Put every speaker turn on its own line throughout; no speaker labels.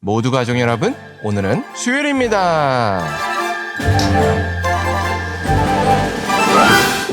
모두 가족 여러분, 오늘은 수요일입니다.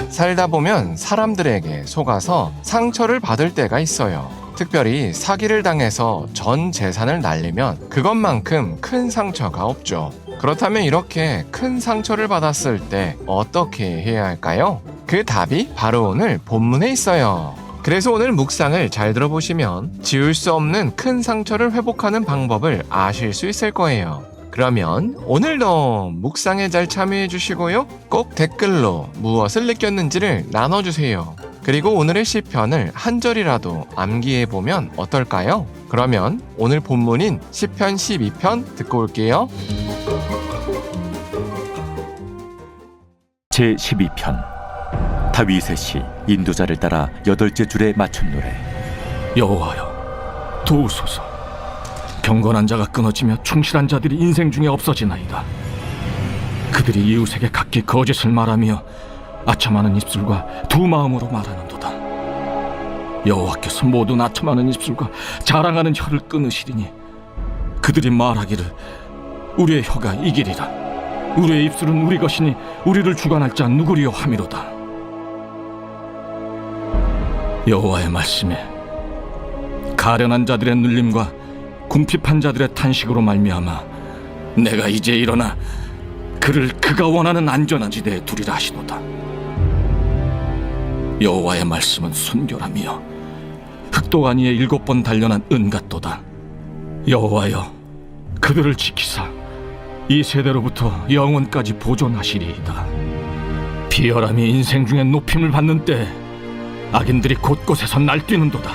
살다 보면 사람들에게 속아서 상처를 받을 때가 있어요. 특별히 사기를 당해서 전 재산을 날리면 그것만큼 큰 상처가 없죠. 그렇다면 이렇게 큰 상처를 받았을 때 어떻게 해야 할까요? 그 답이 바로 오늘 본문에 있어요. 그래서 오늘 묵상을 잘 들어보시면 지울 수 없는 큰 상처를 회복하는 방법을 아실 수 있을 거예요. 그러면 오늘도 묵상에 잘 참여해 주시고요. 꼭 댓글로 무엇을 느꼈는지를 나눠주세요. 그리고 오늘의 시편을 한 절이라도 암기해 보면 어떨까요? 그러면 오늘 본문인 시편 12편 듣고 올게요.
제12편 다윗의 시 인도자를 따라 8째 줄에 맞춘 노래.
여호와여, 도우소서. 경건한 자가 끊어지며 충실한 자들이 인생 중에 없어지나이다. 그들이 이웃에게 각기 거짓을 말하며 아첨하는 입술과 두 마음으로 말하는도다. 여호와께서 모든 아첨하는 입술과 자랑하는 혀를 끊으시리니 그들이 말하기를 우리의 혀가 이기리라. 우리의 입술은 우리 것이니 우리를 주관할 자 누구리요 하미로다. 여호와의 말씀에 가련한 자들의 눌림과 궁핍한 자들의 탄식으로 말미암아 내가 이제 일어나 그를 그가 원하는 안전한 지대에 두리라 하시도다. 여호와의 말씀은 순결하며 흑도가 니에 7번 단련한 은 같도다. 여호와여, 그들을 지키사 이 세대로부터 영원까지 보존하시리이다. 비열함이 인생 중에 높임을 받는 때 악인들이 곳곳에서 날뛰는도다.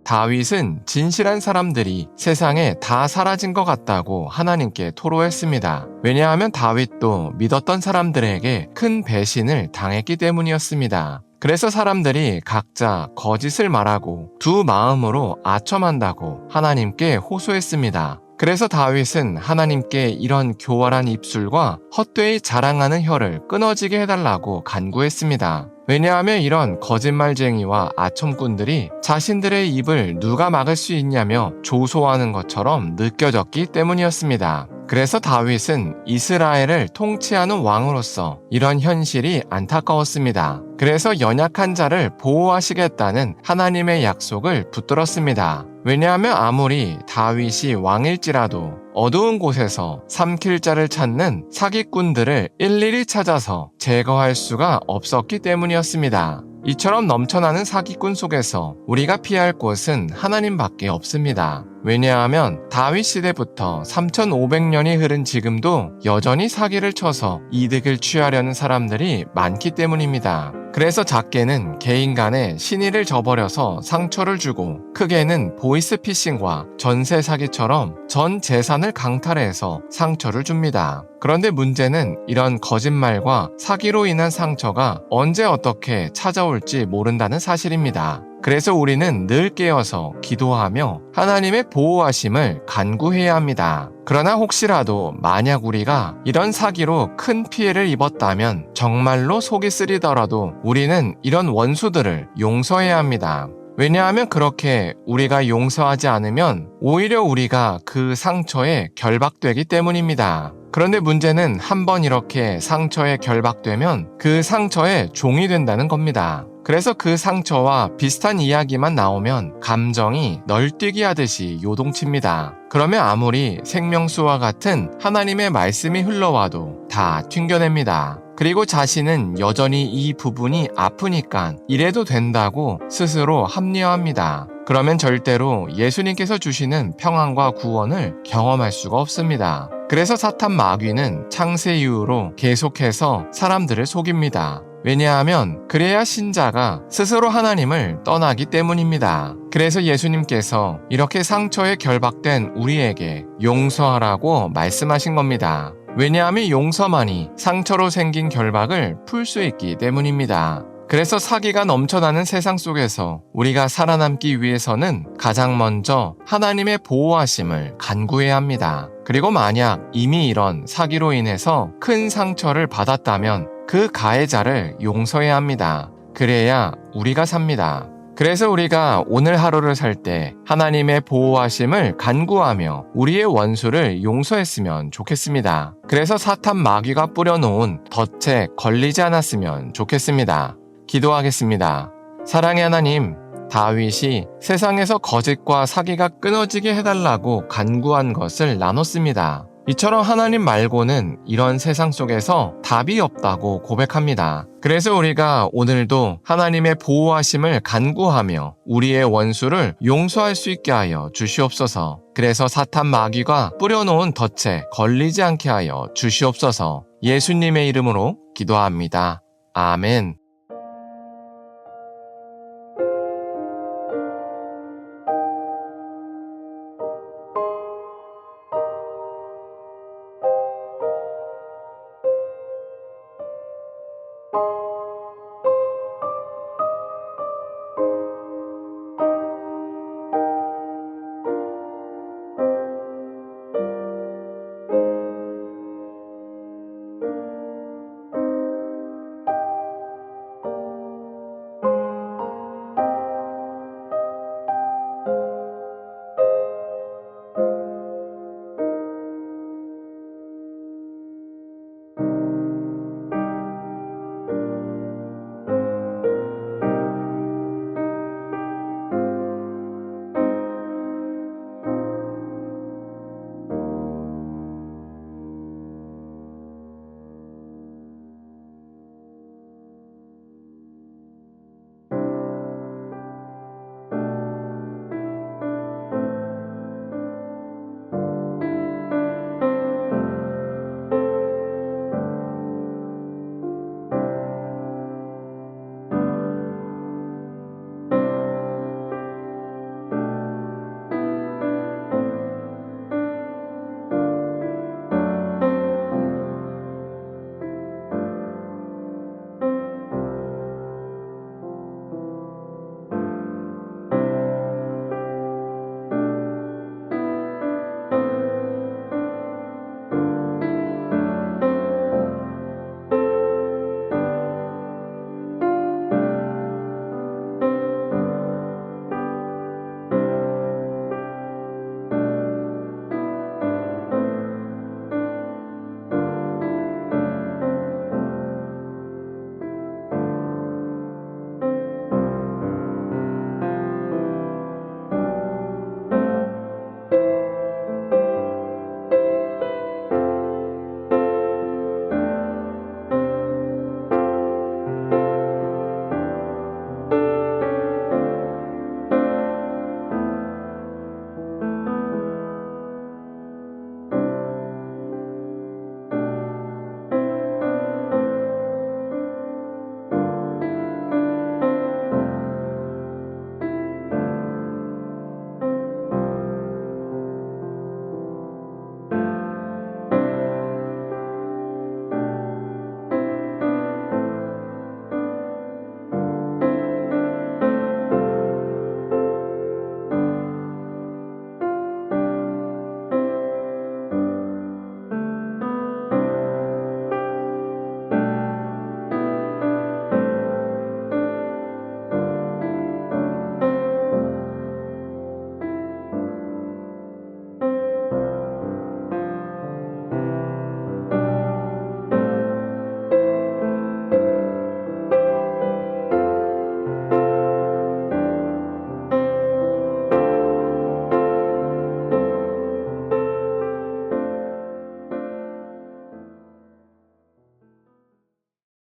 다윗은 진실한 사람들이 세상에 다 사라진 것 같다고 하나님께 토로했습니다. 왜냐하면 다윗도 믿었던 사람들에게 큰 배신을 당했기 때문이었습니다. 그래서 사람들이 각자 거짓을 말하고 두 마음으로 아첨한다고 하나님께 호소했습니다. 그래서 다윗은 하나님께 이런 교활한 입술과 헛되이 자랑하는 혀를 끊어지게 해달라고 간구했습니다. 왜냐하면 이런 거짓말쟁이와 아첨꾼들이 자신들의 입을 누가 막을 수 있냐며 조소하는 것처럼 느껴졌기 때문이었습니다. 그래서 다윗은 이스라엘을 통치하는 왕으로서 이런 현실이 안타까웠습니다. 그래서 연약한 자를 보호하시겠다는 하나님의 약속을 붙들었습니다. 왜냐하면 아무리 다윗이 왕일지라도 어두운 곳에서 삼킬 자를 찾는 사기꾼들을 일일이 찾아서 제거할 수가 없었기 때문이었습니다. 이처럼 넘쳐나는 사기꾼 속에서 우리가 피할 곳은 하나님밖에 없습니다. 왜냐하면 다윗 시대부터 3500년이 흐른 지금도 여전히 사기를 쳐서 이득을 취하려는 사람들이 많기 때문입니다. 그래서 작게는 개인 간에 신의를 저버려서 상처를 주고 크게는 보이스피싱과 전세 사기처럼 전 재산을 강탈해서 상처를 줍니다. 그런데 문제는 이런 거짓말과 사기로 인한 상처가 언제 어떻게 찾아올지 모른다는 사실입니다. 그래서 우리는 늘 깨어서 기도하며 하나님의 보호하심을 간구해야 합니다. 그러나 혹시라도 만약 우리가 이런 사기로 큰 피해를 입었다면 정말로 속이 쓰리더라도 우리는 이런 원수들을 용서해야 합니다. 왜냐하면 그렇게 우리가 용서하지 않으면 오히려 우리가 그 상처에 결박되기 때문입니다. 그런데 문제는 한번 이렇게 상처에 결박되면 그 상처의 종이 된다는 겁니다. 그래서 그 상처와 비슷한 이야기만 나오면 감정이 널뛰기 하듯이 요동칩니다. 그러면 아무리 생명수와 같은 하나님의 말씀이 흘러와도 다 튕겨냅니다. 그리고 자신은 여전히 이 부분이 아프니까 이래도 된다고 스스로 합리화합니다. 그러면 절대로 예수님께서 주시는 평안과 구원을 경험할 수가 없습니다. 그래서 사탄 마귀는 창세 이후로 계속해서 사람들을 속입니다. 왜냐하면 그래야 신자가 스스로 하나님을 떠나기 때문입니다. 그래서 예수님께서 이렇게 상처에 결박된 우리에게 용서하라고 말씀하신 겁니다. 왜냐하면 용서만이 상처로 생긴 결박을 풀 수 있기 때문입니다. 그래서 사기가 넘쳐나는 세상 속에서 우리가 살아남기 위해서는 가장 먼저 하나님의 보호하심을 간구해야 합니다. 그리고 만약 이미 이런 사기로 인해서 큰 상처를 받았다면 그 가해자를 용서해야 합니다. 그래야 우리가 삽니다. 그래서 우리가 오늘 하루를 살 때 하나님의 보호하심을 간구하며 우리의 원수를 용서했으면 좋겠습니다. 그래서 사탄 마귀가 뿌려놓은 덫에 걸리지 않았으면 좋겠습니다. 기도하겠습니다. 사랑의 하나님, 다윗이 세상에서 거짓과 사기가 끊어지게 해달라고 간구한 것을 나눴습니다. 이처럼 하나님 말고는 이런 세상 속에서 답이 없다고 고백합니다. 그래서 우리가 오늘도 하나님의 보호하심을 간구하며 우리의 원수를 용서할 수 있게 하여 주시옵소서. 그래서 사탄 마귀가 뿌려놓은 덫에 걸리지 않게 하여 주시옵소서. 예수님의 이름으로 기도합니다. 아멘.